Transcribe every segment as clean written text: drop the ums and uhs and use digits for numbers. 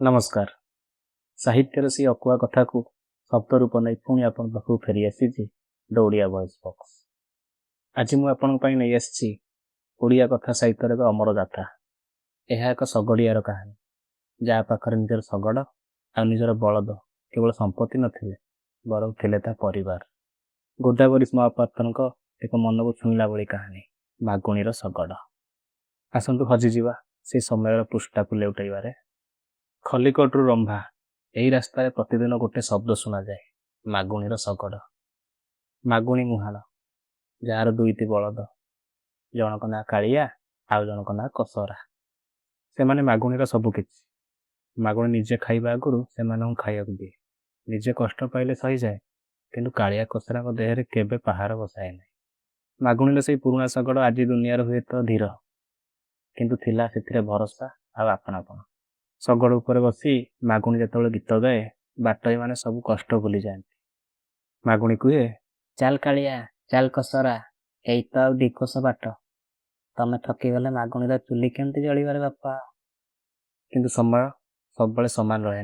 नमस्कार। साहित्यर से अकुआ कथा को शब्द रूप नहीं पुणी आपण पाखु फेरी आसी ओडिया वॉइस बॉक्स। आज मु आपण पई नहीं आसी ओडिया कथा साहित्यर एक अमर गाथा। यह एक सगड़ियार कहानी जहाँ पाखर निजर सगड़ आ निजर बलद केवल संपत्ति नथिले बरं थिले ता परिवार। गोदावरी महापात्रन एक मन को छुईला भली कहानी मागुणीर सगड़। आसतु हजिजा से समय पृष्ठा को लेउटाइबारे। खलिकोटरू रंभा यही रास्तार प्रतिदिन गोटे शब्द शुणा जाए मागुणीर सगड़। मागुणी मुहाल जार दुईटी बलद जनक ना कालिया आउ जनक ना कसरा। से माने मागुणीर सबुकिछि। मागुणी निजे खाइबा आगुरु सेमानकु खाइबाकु दिए। निजे कष्ट पाइले सही जाए किंतु कालिया कसरा देहरे केबे पहाड़ बसाए नहीं। मागुणीर से पुराणा सगड़ आज दुनियार हुए तो धीर किंतु थिला सेथिरे भरोसा आ आपणापण। सगड़ उपर बसी मागुणी जेतବେଳେ गीत गाए बाटई माने सब कष्ट भूली जाती। मागुणी कहे, चल कालिया चल कसरा एई तो आ दिकोस बाट तमे थकी गले मागुणीर चुली केमती जलिबारे बापा। किंतु समय सब सामान रहे।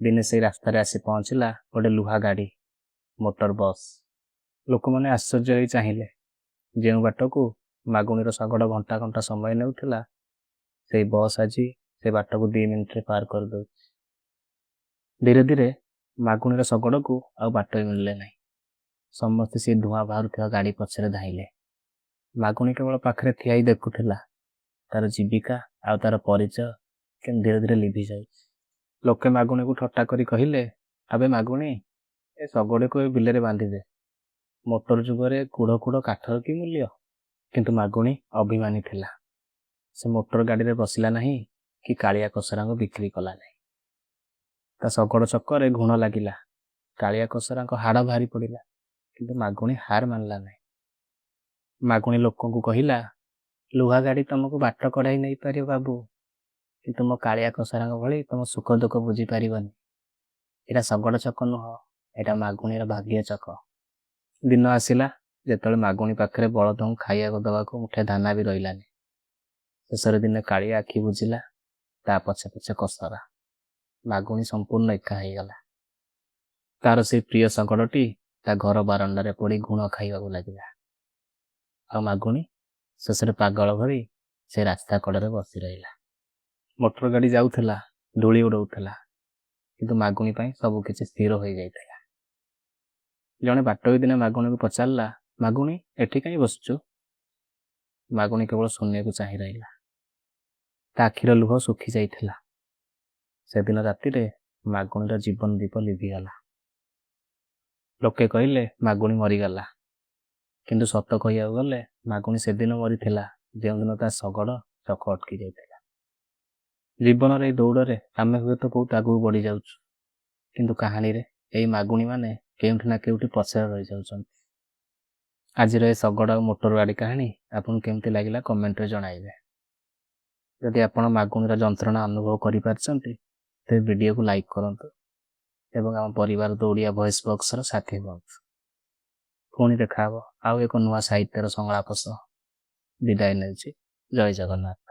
दिने से रास्तार आसी पहुंचला गोटे लुहा गाड़ी मोटर बस। लोक मैंने आश्चर्य चाहिए जो बाट को मागुणीर सगड़ घंटा घंटा समय नेउथिला से बस आज से बाट को 2 मिनिट पार कर दो। धीरे धीरे मागुणीर सगड़ को आउ बाट मिलले नहीं। समस्ते सी धुआं बाहर गाड़ी पछरे धाइले। मागुणी केवल पाखरे ठियाई देखुला तार जीविका आउ तार परिचय के धीरे धीरे लिभि जाए। लोके मागुणी को ठट्टा करी कहिले, आबे मागुणी ए सगड़े को बिलरे बांधी दे। मोटर जुगरे कुड़ कुड़ काठर की मूल्य। किंतु मागुणी अभिमानी थिला। से मोटर गाड़ी रे बसिला नहीं कि कालिया कसरा को बिक्री कला नहीं। ता सगड़ चक्कर घुण लागिला। कालिया कसरा को हाड़ भारी पड़िला किंतु मागुणी हार मानला नहीं। मागुणी लोकों को कहिला, लुहा गाड़ी तुमको बाट कढ़ाई नहीं पारे बाबू कि मो कालिया कसरा भली तुम सुख दुख बुझी पारिबनी। एटा सगड़ चक नुह, एटा मागुणीर भाग्य चक। दिन आसिला जेतବେଳେ मागुणी पाखरे बलद खाइया दवा को मुठे दाना भी रहिलानी। शेषर दिन कालिया आखि बुझिला ता पछे पछे कसरा। मागुणी संपूर्ण एका हो गला। तार से प्रिय सगड़टी ता घर बारंडारे पड़ी गुण खाइबाकू लागिला। आ मागुणी शेषरे पागल भरी से रास्ता कड़े बसी रहिला। मोटर गाड़ी जाउथला धूली उड़ाउथला किंतु मागुणी पाई सब किछि स्थिर हो जाइथला। जने बाटोई दिने मागुणी को पचारला, मागुणी एठी काई बसचु? मागुणी केवल शून्य को चाहि रहिला। ता आखिर लुह सुखी जाइथला। से दिन राति रे मागुणीर जीवन दीप लिभिगला। लोके कहिले मागुणी मरीगला किंतु सत कहिया गले मागुणी से दिन मरीथिला जो दिन ता सगड़ चक अटकी जाइथिला। जीवन रे दौड़े आमे हुए तो बहुत आगू बढ़ी जाउछु किंतु कहानी रे एई मागुणी माने केउठी ना केउठी पछरे रहि जाउछन। आज रे सगड़ मोटर गाड़ी कहानी आपन केमती लागिला कमेंट रे जणाइबे। यदि आपण मागुणीर जंत्रणा अनुभव करि पारछंती ते वीडियो को लाइक करंतु एवं आम परिवार ओडिया वॉइस बॉक्स रो साथी हुअन्तु। पुणी देखा आउ एक नुआ साहित्यर संलाप सह विदाय नेउछि। जय जगन्नाथ।